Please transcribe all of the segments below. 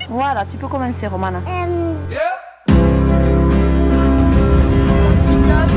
Voilà, tu peux commencer, Romana. Petit vlog.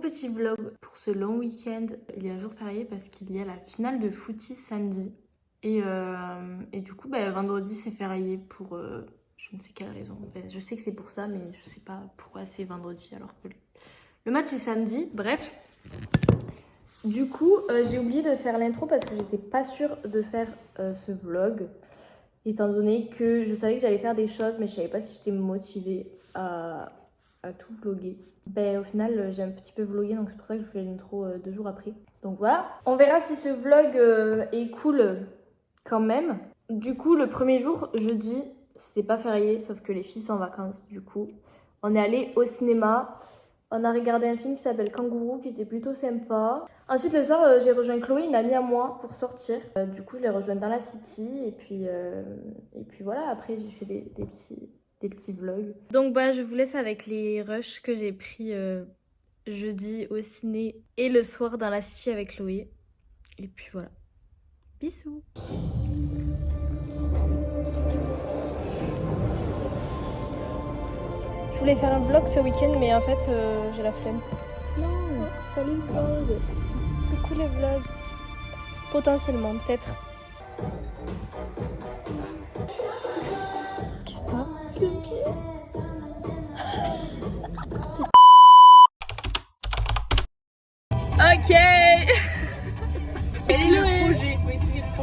Petit vlog pour ce long week-end. Il y a un jour férié parce qu'il y a la finale de footy samedi et du coup vendredi c'est férié pour je ne sais quelle raison. Enfin, je sais que c'est pour ça mais je sais pas pourquoi c'est vendredi alors que le match est samedi. Bref, du coup j'ai oublié de faire l'intro parce que j'étais pas sûre de faire ce vlog étant donné que je savais que j'allais faire des choses mais je savais pas si j'étais motivée à tout vlogger. Au final j'ai un petit peu vlogué donc c'est pour ça que je vous fais l'intro 2 jours après. Donc voilà, on verra si ce vlog est cool quand même. Du coup le premier jour, jeudi, c'était pas férié sauf que les filles sont en vacances. Du coup on est allé au cinéma, on a regardé un film qui s'appelle Kangourou qui était plutôt sympa. Ensuite le soir j'ai rejoint Chloé, une amie à moi, pour sortir. Du coup je l'ai rejointe dans la city et puis voilà, après j'ai fait des petits vlogs. Donc je vous laisse avec les rushs que j'ai pris jeudi au ciné et le soir dans la city avec Chloé. Et puis voilà. Bisous. Je voulais faire un vlog ce week-end mais en fait j'ai la flemme. Non, salut le vlog. Coucou le vlog. Potentiellement, peut-être. Qu'est-ce que t'as ? C'est une pied. Ok. Quel est le projet ?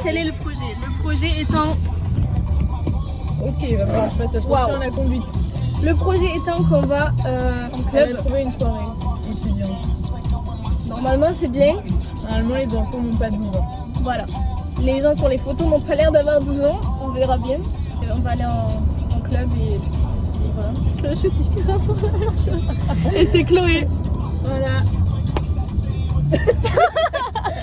Quel est le projet ? Le projet étant... Ok, il va falloir que je fasse attention à la conduite. Le projet étant qu'on va en On club. va trouver une soirée étudiante. Normalement c'est bien. Normalement, les enfants n'ont pas de 12 ans. Voilà. Les gens sur les photos n'ont pas l'air d'avoir 12 ans. On verra bien. On va aller en club et voilà. Je suis ça pour la même chose. Et c'est Chloé. Voilà.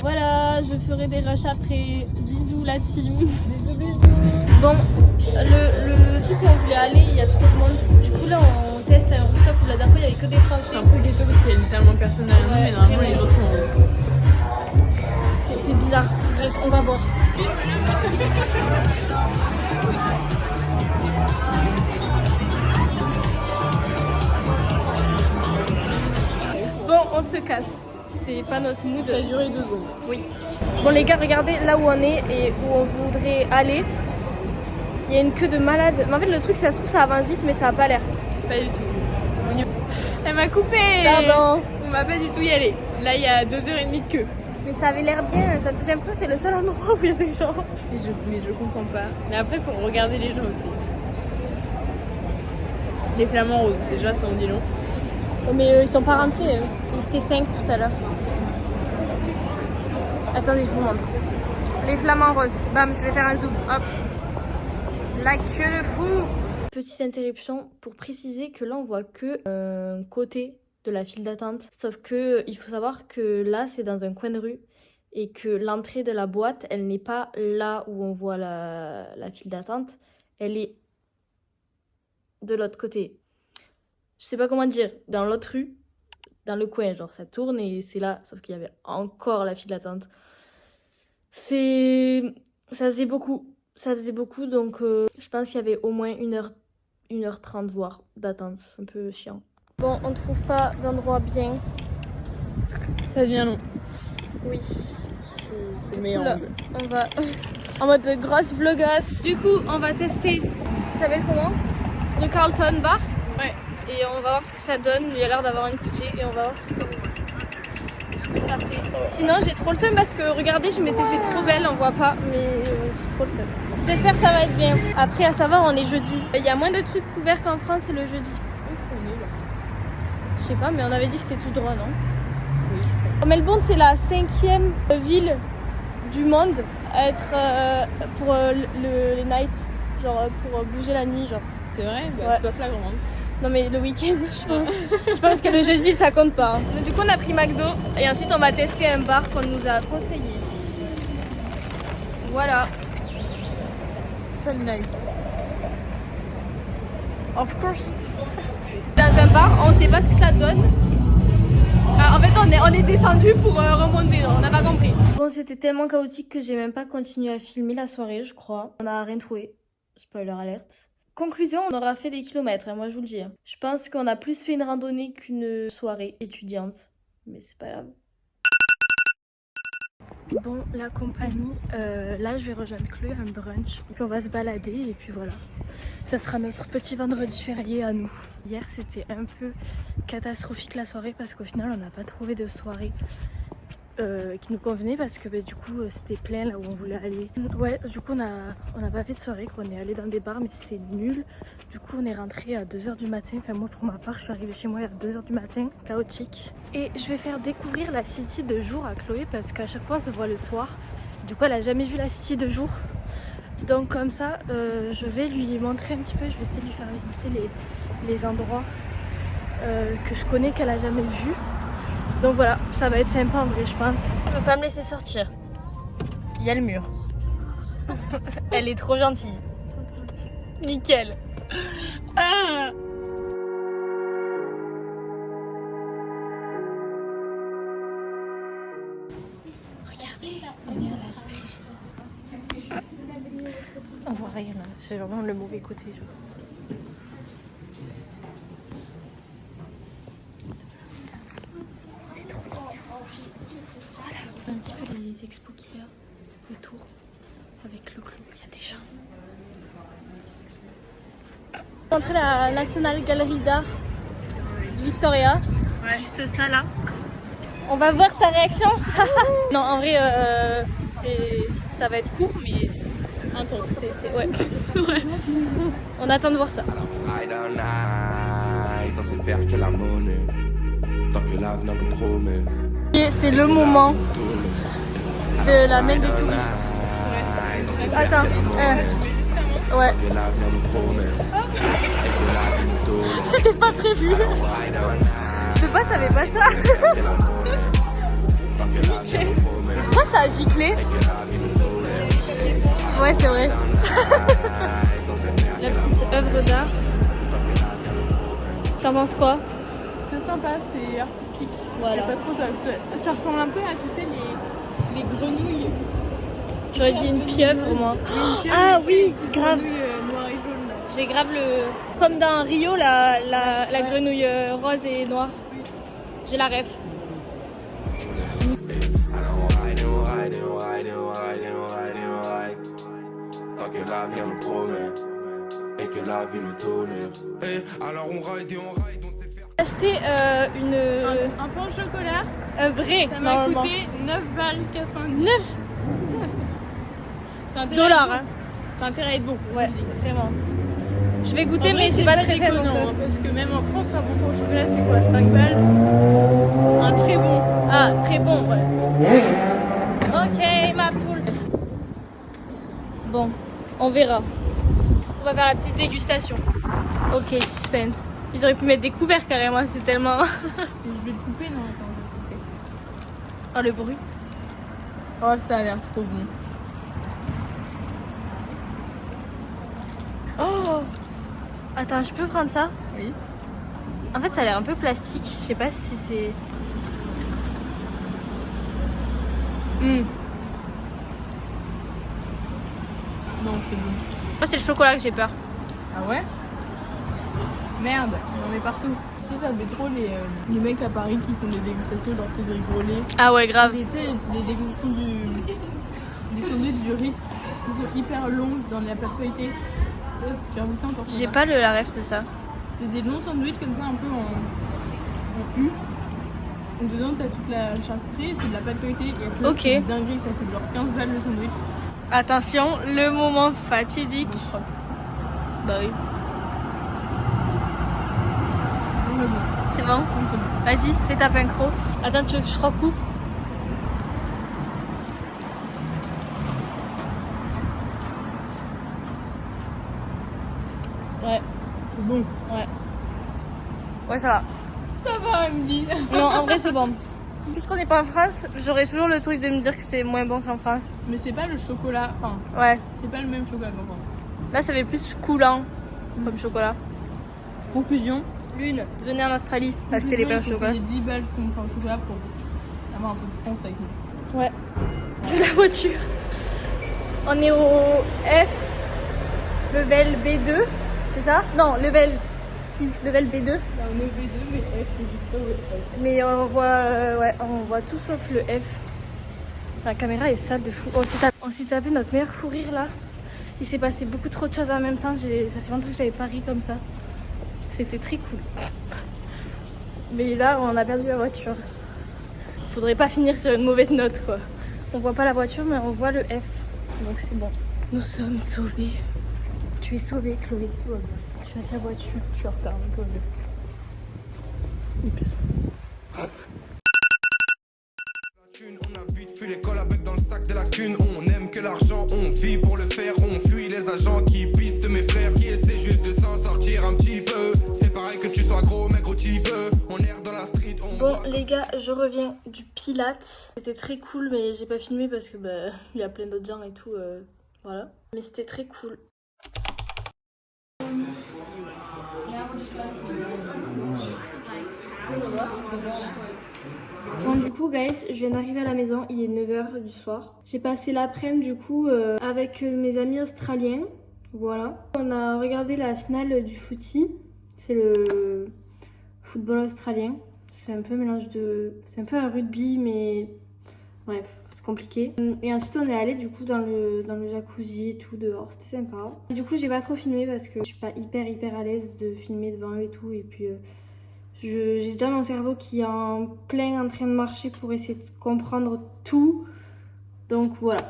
Voilà, je ferai des rushs après. Bisous la team. Bisous, bisous. Bon, le truc où on voulait aller, il y a trop de monde. Du coup là on teste un rooftop où la dernière fois il y avait que des Français. C'est un peu ghetto parce qu'il y a littéralement personne derrière nous, mais normalement les gens sont... C'est bizarre. Bref, on va voir. Bon, on se casse. C'est pas notre mood. Ça a duré 2 secondes. Oui. Bon les gars, regardez là où on est et où on voudrait aller. Il y a une queue de malade. Mais en fait le truc ça se trouve ça avance vite mais ça a pas l'air. Pas du tout. Elle m'a coupé. Pardon. On va pas du tout y aller. Là, il y a 2h30 de queue. Mais ça avait l'air bien. J'ai l'impression que c'est le seul endroit où il y a des gens. Mais je comprends pas. Mais après, il faut regarder les gens aussi. Les flamants roses, déjà, ça en dit long. Oh, mais ils sont pas rentrés. Ils étaient 5 tout à l'heure. Attendez, je vous montre. Les flamants roses. Bam, je vais faire un zoom. Hop. La queue de fou. Petite interruption pour préciser que là, on voit que un côté de la file d'attente. Sauf que il faut savoir que là, c'est dans un coin de rue. Et que l'entrée de la boîte, elle n'est pas là où on voit la file d'attente. Elle est de l'autre côté. Je sais pas comment dire, dans l'autre rue, dans le coin, genre ça tourne et c'est là, sauf qu'il y avait encore la file d'attente. Ça faisait beaucoup, donc je pense qu'il y avait au moins 1h30 voire d'attente, un peu chiant. Bon, on trouve pas d'endroit bien. Ça devient long. Oui. C'est le meilleur angle. On va en mode grosse vlogasse. Du coup, on va tester, ça s'appelle comment ? The Carlton Bar. Ouais. Et on va voir ce que ça donne. Il y a l'air d'avoir une DJ et on va voir ce que ça fait. Sinon, j'ai trop le seum parce que regardez, je m'étais fait trop belle, on voit pas, mais j'ai trop le seum. J'espère que ça va être bien. Après, à savoir, on est jeudi. Il y a moins de trucs couverts qu'en France le jeudi. Où est-ce qu'on est là ? Je sais pas, mais on avait dit que c'était tout droit, non ? oui, je crois. Melbourne, c'est la 5e ville du monde à être pour les nights, genre pour bouger la nuit, genre. C'est vrai, bah, Ouais. c'est pas flagrant. Hein. Non mais le week-end, je pense. Je pense que le jeudi, ça compte pas. Hein. Du coup, on a pris McDo et ensuite on va tester un bar qu'on nous a conseillé. Voilà. Fun night. Of course. Dans un bar, on sait pas ce que ça donne. En fait, on est descendu pour remonter, on n'a pas compris. Bon, c'était tellement chaotique que j'ai même pas continué à filmer la soirée, je crois. On n'a rien trouvé. Spoiler alerte. Conclusion, on aura fait des kilomètres, hein, moi je vous le dis. Je pense qu'on a plus fait une randonnée qu'une soirée étudiante. Mais c'est pas grave. Bon, la compagnie, là je vais rejoindre Chloé à un brunch. Et puis on va se balader et puis voilà. Ça sera notre petit vendredi férié à nous. Hier c'était un peu catastrophique la soirée parce qu'au final on n'a pas trouvé de soirée qui nous convenait parce que du coup c'était plein là où on voulait aller. Ouais, du coup on a pas fait de soirée, on est allé dans des bars mais c'était nul. Du coup on est rentré à 2h du matin, enfin moi pour ma part je suis arrivée chez moi à 2h du matin, chaotique. Et je vais faire découvrir la city de jour à Chloé parce qu'à chaque fois on se voit le soir. Du coup elle a jamais vu la city de jour. Donc comme ça je vais lui montrer un petit peu, je vais essayer de lui faire visiter les endroits que je connais qu'elle a jamais vu. Donc voilà, ça va être sympa en vrai je pense. Je peux pas me laisser sortir. Il y a le mur. Elle est trop gentille. Nickel. Ah regardez, on est à la librairie. On voit rien là, c'est vraiment le mauvais côté genre. Un petit peu les expos qu'il y a autour avec le clou, il y a des gens. Entrer la National Gallery d'Art Victoria, ouais. Juste ça là. On va voir ta réaction. Non en vrai ça va être court mais intense. Ouais. Ouais. On attend de voir ça. Et c'est le moment de la main des touristes. Ouais. Attends. Ouais. C'était pas prévu. De base, ça avait pas ça. Pourquoi ça a giclé? Ouais, c'est vrai. La petite œuvre d'art. T'en penses quoi? C'est sympa, c'est artistique. Voilà. Je sais pas trop, ça ressemble un peu à, tu sais, les grenouilles. J'aurais dit une pieuvre moi. Pieuvre, Ah oui, grave. Noir et jaune. Là. J'ai grave comme dans Rio, la grenouille rose et noire. J'ai la ref. Tant que la vie nous promet et que la vie nous tolère. Alors on ride et on ride, on sait faire. J'ai acheté Un pain au chocolat. un vrai. Ça m'a coûté 9 balles 90. 9 dollars. Hein. Ça a intérêt à être bon. Ouais, vraiment. Je vais goûter, En vrai, mais j'ai pas très faim. déconnant, parce que même en France, un bon pain au chocolat, c'est quoi, 5 balles? Un très bon. Ah, très bon, ouais. Ok, ma poule. Bon, on verra. On va faire la petite dégustation. Ok, suspense. Ils auraient pu mettre des couverts carrément, c'est tellement... Je vais le couper, non? Attends, je vais le couper. Oh, le bruit. Oh, ça a l'air trop bon. Oh! Attends, je peux prendre ça? Oui. En fait, ça a l'air un peu plastique. Je sais pas si c'est... Non, c'est bon. Moi, c'est le chocolat que j'ai peur. Ah ouais? Merde, on en met partout. Tu sais, ça fait trop les mecs à Paris qui font des dégustations, genre Cédric Grolet. Ah ouais, grave. Tu sais, les dégustations des sandwichs du Ritz, qui sont hyper longues dans la pâte feuilletée. J'ai envie ça encore. J'ai pas la ref de ça. C'est des longs sandwichs comme ça, un peu en U. Donc dedans, t'as toute la charcuterie, c'est de la pâte feuilletée. Et après, Ok. c'est une dinguerie, ça coûte genre 15 balles le sandwich. Attention, le moment fatidique. Bah oui. Mais bon, C'est bon? donc c'est bon. Vas-y, fais ta synchro. Attends, tu veux que je recoupe? Ouais. C'est bon. Ouais. Ouais, ça va. Ça va, elle me dit. Non, en vrai, c'est bon. Puisqu'on n'est pas en France, j'aurais toujours le truc de me dire que c'est moins bon qu'en France. Mais c'est pas le chocolat. Enfin, Ouais. c'est pas le même chocolat qu'en France. Là, ça fait plus coulant comme chocolat. Conclusion. Lune, venez en Australie acheter les pains au chocolat. Il faut payer 10 balles son pain au chocolat pour avoir un peu de France avec nous. Ouais. De la voiture. On est au F, level B2, c'est ça? Non, level. Si, level B2. Là, on est au B2, mais F, c'est juste pas où est. Mais on voit, ouais, on voit tout sauf le F. La caméra est sale de fou. On s'est tapé notre meilleur fou rire là. Il s'est passé beaucoup trop de choses en même temps. Ça fait longtemps que j'avais pas ri comme ça. C'était très cool. Mais là, on a perdu la voiture. Faudrait pas finir sur une mauvaise note quoi. On voit pas la voiture, mais on voit le F. Donc c'est bon. Nous sommes sauvés. Tu es sauvée, Chloé. Tout va bien. Je suis à ta voiture. Je suis en retard, mais tout va bien. Oups. On a vite fui l'école avec dans le sac de la thune. On aime que l'argent, on vit pour le faire. On fuit les agents qui pistent mes frères, qui essaient juste de s'en sortir un petit peu. C'est pareil que tu sois gros, maigre ou petit peu. On erre dans la street. Bon les gars, je reviens du Pilates. C'était très cool, mais j'ai pas filmé parce que bah il y a plein d'autres gens et tout. Voilà. Mais c'était très cool. Bon du coup guys, je viens d'arriver à la maison, il est 9h du soir. J'ai passé l'après-midi du coup avec mes amis australiens, voilà. On a regardé la finale du footy, c'est le football australien. C'est un peu un mélange de... c'est un peu un rugby mais bref, c'est compliqué. Et ensuite on est allé du coup dans le jacuzzi et tout dehors, c'était sympa. Et du coup j'ai pas trop filmé parce que je suis pas hyper à l'aise de filmer devant eux et tout. Et puis j'ai déjà mon cerveau qui est en plein en train de marcher pour essayer de comprendre tout. Donc voilà.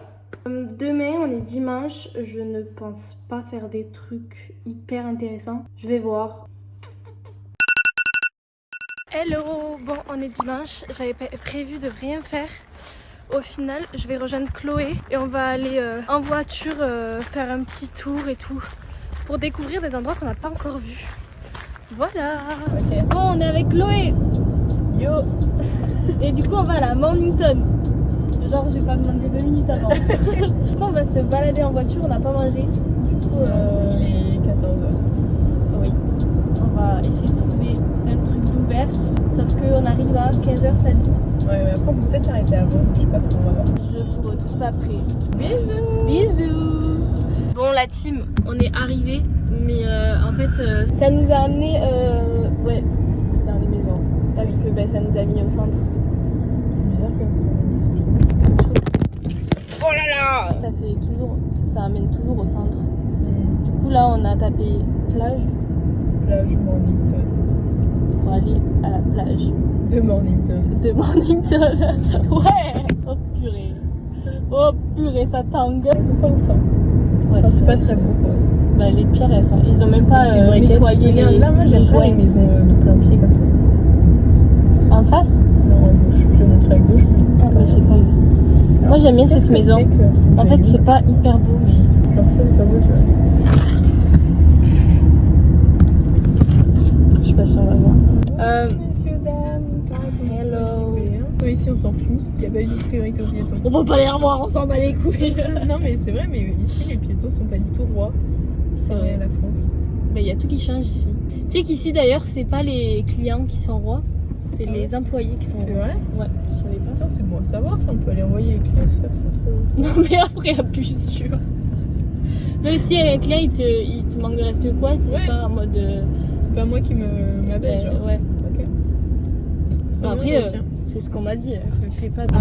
Demain, on est dimanche. Je ne pense pas faire des trucs hyper intéressants. Je vais voir. Hello! Bon, on est dimanche. J'avais prévu de rien faire. Au final, je vais rejoindre Chloé et on va aller en voiture faire un petit tour et tout pour découvrir des endroits qu'on n'a pas encore vus. Voilà. Okay. Bon, on est avec Chloé. Yo. Et du coup, on va à la Mornington. Genre, j'ai pas demandé 2 minutes avant. Je crois qu'on va se balader en voiture, on n'a pas mangé. Du coup, il est 14h. Oui. On va essayer de trouver un truc d'ouvert. Sauf qu'on arrive à 15h, ça dit. Ouais, après, on peut peut-être s'arrêter avant. Je sais pas trop, on va voir. Je vous retrouve après. Bisous. Bisous. Bon, la team, on est arrivé. Mais en fait, ça nous a amené ouais, dans les maisons. Parce que ça nous a mis au centre. C'est bizarre comme ça. Oh là là! Ça amène toujours au centre. Du coup, là, on a tapé plage. Plage Mornington. Pour aller à la plage. De Mornington. De Mornington. Ouais! Oh purée. Oh purée, ça tangue. Elles sont pas ouf, hein. Ouais, enfin, c'est pas très beau, quoi. Bah, les pierres, ils ont même pas nettoyé les. Là, moi, j'aime pas les maisons de plein pied comme ça. En face? Non, à gauche. Je vais montrer à gauche. Ah, bah, je sais pas. Moi, j'aime bien cette maison. En fait, c'est pas hyper beau, mais. Genre, ça, c'est pas beau, tu vois. Je sais pas si on va voir. Messieurs, dames, hello. Ici, on s'en fout. Il n'y a pas eu de priorité aux piétons. On va pas les revoir, on s'en bat les couilles. Non, mais c'est vrai, mais ici, les piétons sont pas du tout rois. C'est vrai, à la France. Mais il y a tout qui change ici. Tu sais qu'ici, d'ailleurs, c'est pas les clients qui sont rois, c'est les employés qui sont rois. C'est vrai? Ouais, je savais pas. Attends, c'est bon à savoir, ça. On peut aller envoyer les clients se faire foutre. Non, mais après, abuse, tu vois. Même si un client, il te manque de respect ou quoi, c'est pas en mode. C'est pas moi qui m'abaisse, genre. Ouais. Ok. Bon, après, c'est ce qu'on m'a dit. Fais pas de.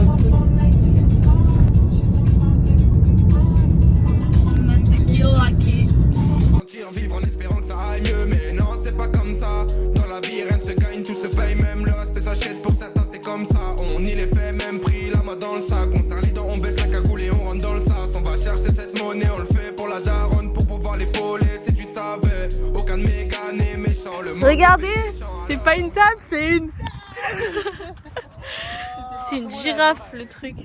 Vivre en espérant que ça aille mieux, mais non, c'est pas comme ça. Dans la vie, rien ne se gagne, tout se paye, même le respect s'achète. Pour certains, c'est comme ça. On y les fait, même pris la main dans le sac. On serre les dents, on baisse la cagoule et on rentre dans le sas. On va chercher cette monnaie, on le fait pour la daronne, pour pouvoir l'épauler. Si tu savais, aucun de mes gars n'est méchant. Le regardez, c'est pas une table, c'est une. C'est une girafe le truc.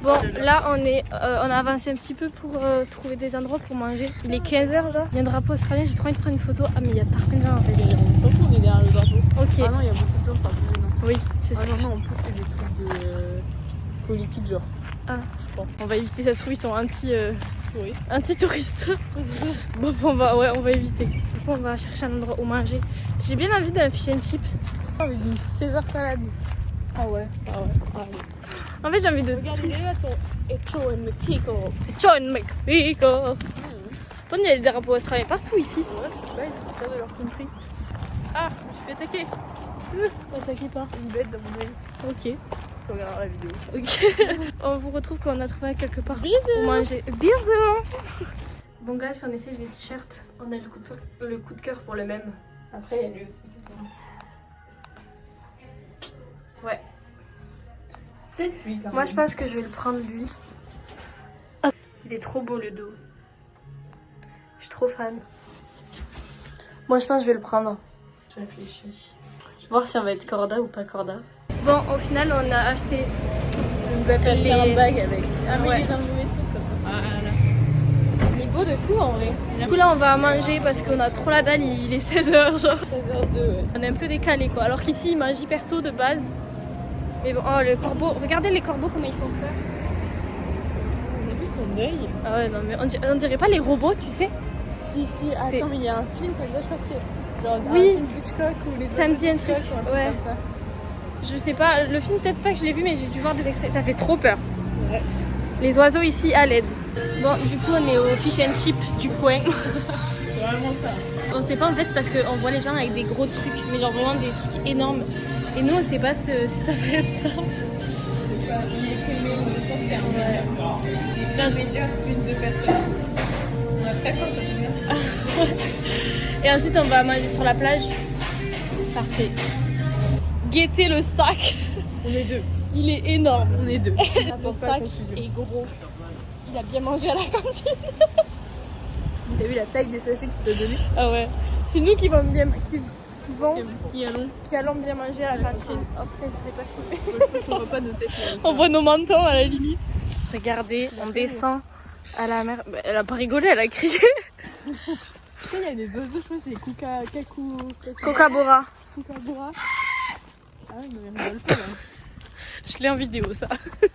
Bon, là on a avancé un petit peu pour trouver des endroits pour manger. Il est 15h genre. Il y a un drapeau australien, j'ai trop envie de prendre une photo. Ah mais il y a plein de gens en fait. On s'en fout, on est derrière le drapeau. Ok. Ah non, il y a beaucoup de gens, c'est un peu gênant. Oui, c'est ça. Ah non, non, en plus c'est des trucs de politique genre. Ah, Je crois. on va éviter, ça se trouve ils sont Touriste. anti-touristes. Bon, on va éviter. Du coup, on va chercher un endroit où manger. J'ai bien envie d'un fish and chips. Avec une César salade. Ah ouais. En fait, j'ai envie de. Regarde, il est là ton Echo en Mexico. Ciao en Mexico. Bon, il y a des drapeaux australiens partout ici. Ouais, je sais pas, ils sont pas de leur country. Ah, je me suis fait attaquer. T'inquiète pas. Une bête dans mon œil. Ok. Tu regarderas la vidéo. Ok. On vous retrouve quand on a trouvé quelque part Bisous. pour manger. Bisous. Bon, gars, si on essaie les t-shirts, on a le coup de cœur pour le même. Après, il y a lui aussi. Ouais. Peut-être lui, quand Moi, même. je pense que je vais le prendre lui. Il est trop beau le dos. Je suis trop fan. Moi, je pense que je vais le prendre. Je réfléchis. Voir si on va être corda ou pas corda. Bon, au final, on a acheté. On nous a fait acheter un bag avec. Ah, mais Ouais. il est dans le mauvais sens, ça peut. Voilà. Il est beau de fou en vrai. Du coup, là, on va manger parce qu'on a trop la dalle. Il est 16h, genre. 16h02, ouais. On est un peu décalé quoi. Alors qu'ici, ils mangent hyper tôt de base. Mais bon, oh, les corbeaux. Regardez les corbeaux, comment ils font peur. On a vu son œil. Ah ouais, non, mais on dirait pas les robots, tu sais. Si, attends, mais il y a un film comme ça, je crois que c'est genre Oui. un film Hitchcock ou les Ça me dit un Hitchcock truc, ou un truc ouais. comme ça. Je sais pas, le film, peut-être pas que je l'ai vu, mais j'ai dû voir des extraits. Ça fait trop peur. Ouais. Les oiseaux ici à l'aide. Bon, du coup, on est au fish and chip du coin. C'est vraiment ça. On sait pas en fait parce qu'on voit les gens avec des gros trucs, mais genre vraiment des trucs énormes. Et nous, on sait pas si ça va être ça. Je sais pas, il est filmé, donc je pense que c'est un médium. Il est filmé dur, 1-2 personnes. On a très peur, ça fait bien. Et ensuite, on va manger sur la plage. Parfait. Guettez le sac. On est deux. Il est énorme. On est deux. Le sac est gros. Il a bien mangé à la cantine. T'as vu la taille des sachets qu'il t'a donné? Ah ouais. C'est nous qui allons bien manger à la cantine. Oh putain, je sais pas filmer. Je pense qu'on va pas noter. On voit nos mentons à la limite. Regardez, on descend à la mer. Bah, elle a pas rigolé, elle a crié. Tu sais, il y a des oiseaux, je crois que c'est Kookaburra. Kookaburra. Ah ouais, mais il rigole pas là. Je l'ai en vidéo ça.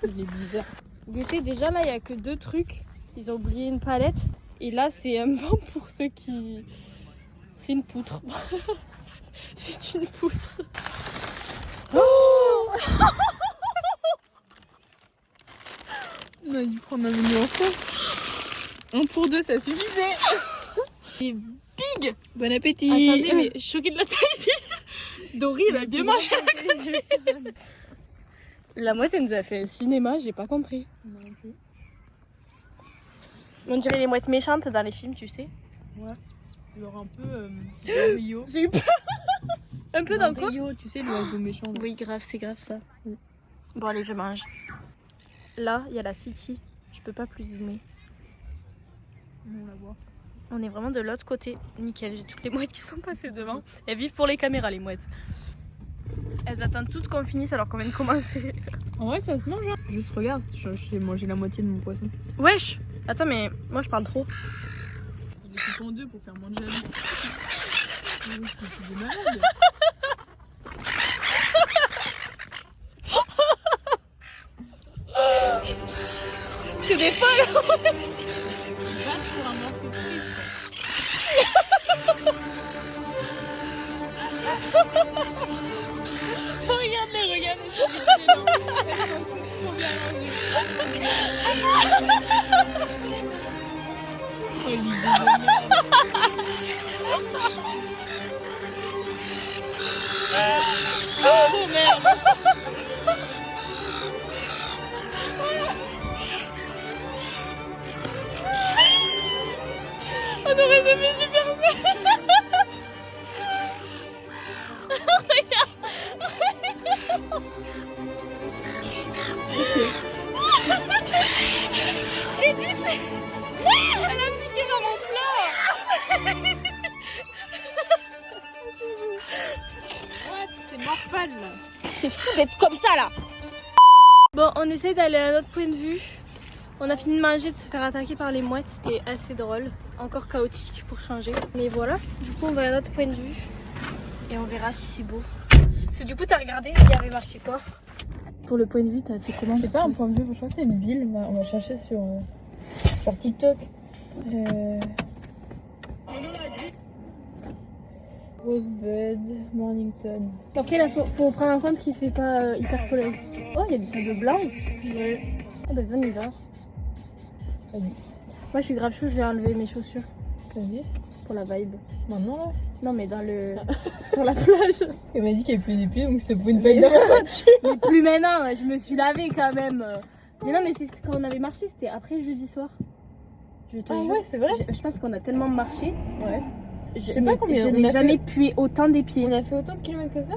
Il est bizarre. Guettez, déjà là, il y a que 2 trucs. Ils ont oublié une palette. Et là, c'est un banc pour ceux qui. C'est une poutre. C'est une poutre. Oh On a dû prendre un menu enfant. 1 pour 2, ça suffisait. C'est big. Bon appétit. Attendez, mais je suis choquée de la taille ici. Dory, elle a bien mangé à la cantine. La mouette, elle nous a fait un cinéma, j'ai pas compris. On dirait les mouettes méchantes dans les films, tu sais. Ouais. Genre un peu dans Rio. J'ai eu peur. Un peu dans le quoi? Rio, tu sais, l'oiseau méchant. Là. Oui, grave, c'est grave ça. Bon, allez, je mange. Là, il y a la City. Je peux pas plus zoomer. On la voit. On est vraiment de l'autre côté. Nickel, j'ai toutes les mouettes qui sont passées devant. Elles vivent pour les caméras, les mouettes. Elles attendent toutes qu'on finisse alors qu'on vient de commencer. En vrai, ça se mange. Hein. Juste regarde, j'ai mangé la moitié de mon poisson. Wesh! Attends, mais moi je parle trop. Il est tout en 2 pour faire moins de jaloux. C'est des malades. C'est des folles! Pour un morceau de frites. Regarde-les, regarde-les. Elles sont toutes trop bien rangées. Oh, l'idée de merde. Oh merde. On aurait jamais super bien! Elle a piqué dans mon plat! What? C'est mort. cheval là. C'est fou d'être comme ça là. Bon, on essaie d'aller à notre point de vue. On a fini de manger, de se faire attaquer par les mouettes, c'était assez drôle. Encore chaotique pour changer. Mais voilà, du coup on va à notre point de vue. Et on verra si c'est beau. Parce que du coup t'as regardé, il y avait marqué quoi? Pour le point de vue, t'as fait comment? C'est pas un point de vue, je crois que c'est une ville. On va chercher sur TikTok. Rosebud, Mornington. Après là faut prendre en compte qu'il fait pas hyper soleil. Oh il y a du sable blanc. Ouais. Ah bah venez là. Vas-y. Moi je suis grave chaud, je vais enlever mes chaussures Vas-y. pour la vibe. Maintenant là. Non mais dans le... sur la plage. Parce qu'elle m'a dit qu'il n'y avait plus des pieds, donc c'est pour une vague dans la voiture. Mais plus maintenant, je me suis lavée quand même. Mais non mais c'est quand on avait marché, c'était après jeudi soir. Je te Ah jure. ouais, c'est vrai. Je pense qu'on a tellement marché. Ouais. Je sais pas combien je on n'ai a jamais pué autant des pieds. On a fait autant de kilomètres que ça?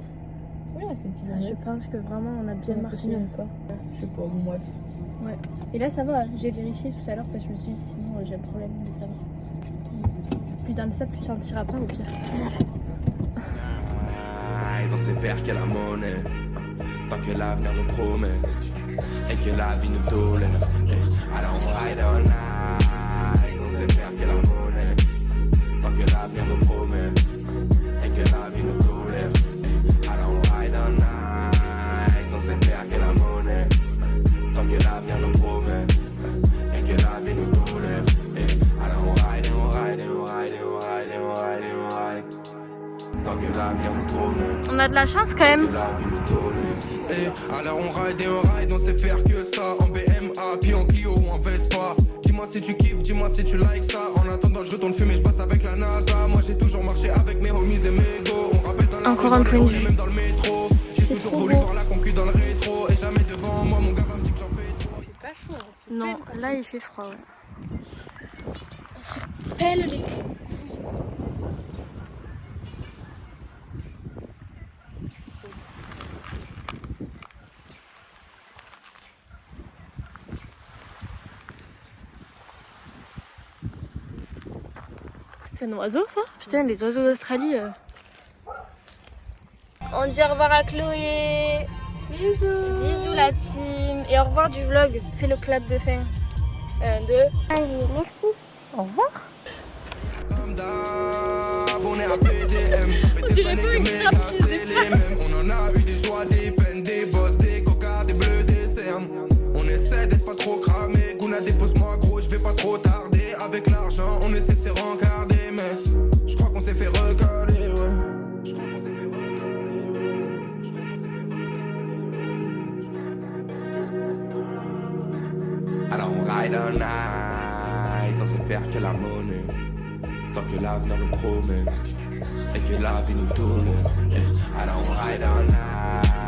Oui, on a fait de Je kilomètres. pense que vraiment on a bien On a fait marché. combien de pas? Je sais pas, bon bref. Et là ça va, j'ai vérifié tout à l'heure parce que je me suis dit sinon j'ai un problème, mais ça va. Plus dans le sable, tu sentiras pas au pire. Dans ces verres qu'est la monnaie, tant que l'avenir nous promet et que la vie nous tolère. Alors on ride all night. Dans ces verres qu'est la monnaie, tant que l'avenir nous promet et que la vie nous tolère. Alors on ride all night. Dans ces verres qu'est la monnaie, tant que l'avenir nous promet et que la vie nous tolère. Alors on ride et on ride et on ride et on ride et on ride et on ride. Tant que l'avenir nous promet. On a de la chance quand même. Alors on ride, on sait faire que ça. En BMA, puis en Clio ou en Vespa. Dis-moi si tu kiffes, dis-moi si tu likes ça. En attendant je retourne fumer, je passe avec la NASA. Moi j'ai toujours marché avec mes homies et mes go. On rappelle dans la encore rue, un point de vue. même dans le métro. J'ai toujours voulu voir la concu dans le rétro. Et jamais devant moi, mon gars va me dire que j'en fais trop. C'est pas chaud. Non, là il fait froid. Ouais. On se pèle les... C'est un oiseau ça? Putain, les oiseaux d'Australie. On dit au revoir à Chloé. Bisous. Bisous la team. Et au revoir du vlog. Fais le clap de fin. 1, 2. Allez, merci. Au revoir. Comme d'hab, on est à PDM, ça fait des années que mes gars c'est les mêmes. On en a eu des joies, des peines, des bosses, des cocards, des bleus, des cernes. On essaie d'être pas trop cramé, Gouna dépose-moi gros, je vais pas trop tarder. Avec l'argent, on essaie de se rencarder, mais je crois qu'on s'est fait recaler, ouais. Je crois qu'on s'est fait recaler, ouais. Je crois qu'on s'est fait recaler. Alors on ride all night, dans cette faire que la monnaie. Tant que l'avenir nous promet et que la vie nous tourne. Alors on ride all night.